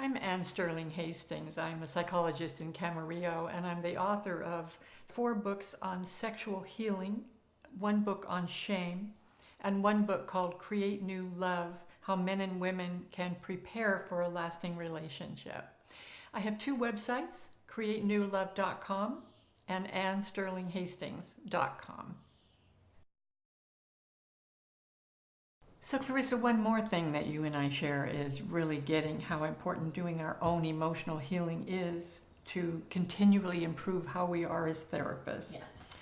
I'm Anne Sterling Hastings. I'm a psychologist in Camarillo, and I'm the author of 4 books on sexual healing, 1 book on shame, and 1 book called Create New Love: How Men and Women Can Prepare for a Lasting Relationship. I have 2 websites, createnewlove.com and AnneSterlingHastings.com. So Clarissa, one more thing that you and I share is really getting how important doing our own emotional healing is to continually improve how we are as therapists. Yes.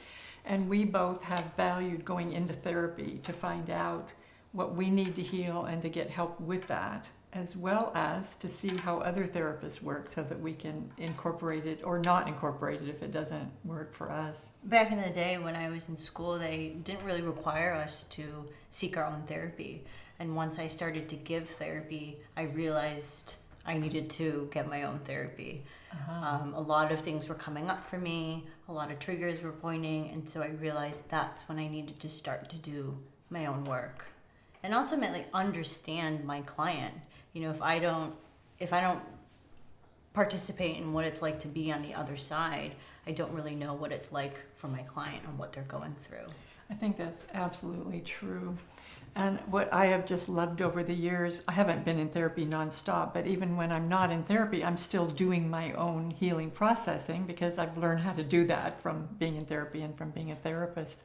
And we both have valued going into therapy to find out what we need to heal and to get help with that, as well as to see how other therapists work so that we can incorporate it or not incorporate it if it doesn't work for us. Back in the day when I was in school, they didn't really require us to seek our own therapy. And once I started to give therapy, I realized I needed to get my own therapy. A lot of things were coming up for me, a lot of triggers were pointing, and so I realized that's when I needed to start to do my own work. And ultimately understand my client. You know, if I don't participate in what it's like to be on the other side, I don't really know what it's like for my client and what they're going through. I think that's absolutely true. And what I have just loved over the years, I haven't been in therapy nonstop, but even when I'm not in therapy, I'm still doing my own healing processing because I've learned how to do that from being in therapy and from being a therapist.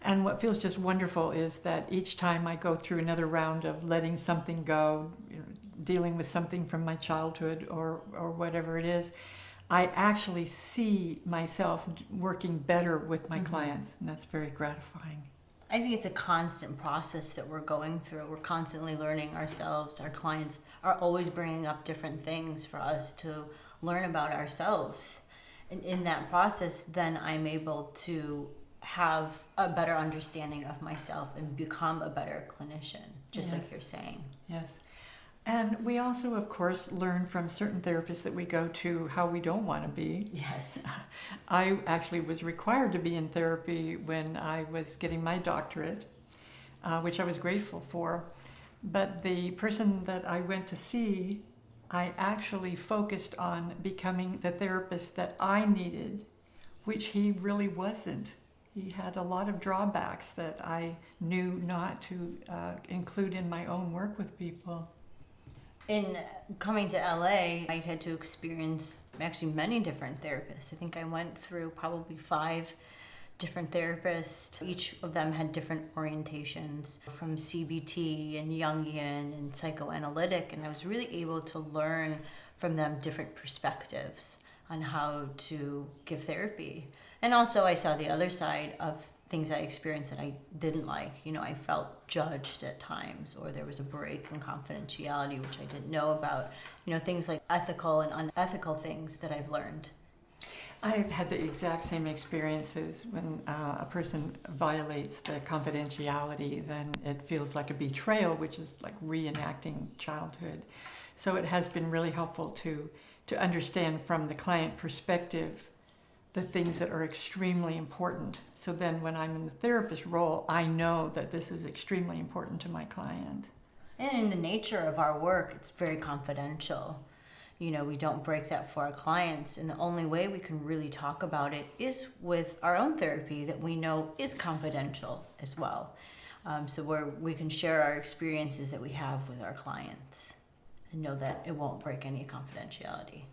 And what feels just wonderful is that each time I go through another round of letting something go, dealing with something from my childhood or whatever it is, I actually see myself working better with my clients, and that's very gratifying. I think it's a constant process that we're going through. We're constantly learning ourselves. Our clients are always bringing up different things for us to learn about ourselves. And in that process, then I'm able to have a better understanding of myself and become a better clinician, just like you're saying. Yes. And we also, of course, learn from certain therapists that we go to how we don't want to be. Yes. I actually was required to be in therapy when I was getting my doctorate, which I was grateful for. But the person that I went to see, I actually focused on becoming the therapist that I needed, which he really wasn't. He had a lot of drawbacks that I knew not to include in my own work with people. In coming to LA, I had to experience actually many different therapists. I think I went through probably 5 different therapists. Each of them had different orientations, from CBT and Jungian and psychoanalytic, and I was really able to learn from them different perspectives on how to give therapy. And also I saw the other side of things I experienced that I didn't like. You know, I felt judged at times, or there was a break in confidentiality, which I didn't know about. You know, things like ethical and unethical things that I've learned. I've had the exact same experiences. When a person violates the confidentiality, then it feels like a betrayal, which is like reenacting childhood. So it has been really helpful to understand from the client perspective the things that are extremely important. So then when I'm in the therapist role, I know that this is extremely important to my client. And in the nature of our work, it's very confidential. You know, we don't break that for our clients, and the only way we can really talk about it is with our own therapy that we know is confidential as well. So where we can share our experiences that we have with our clients and know that it won't break any confidentiality.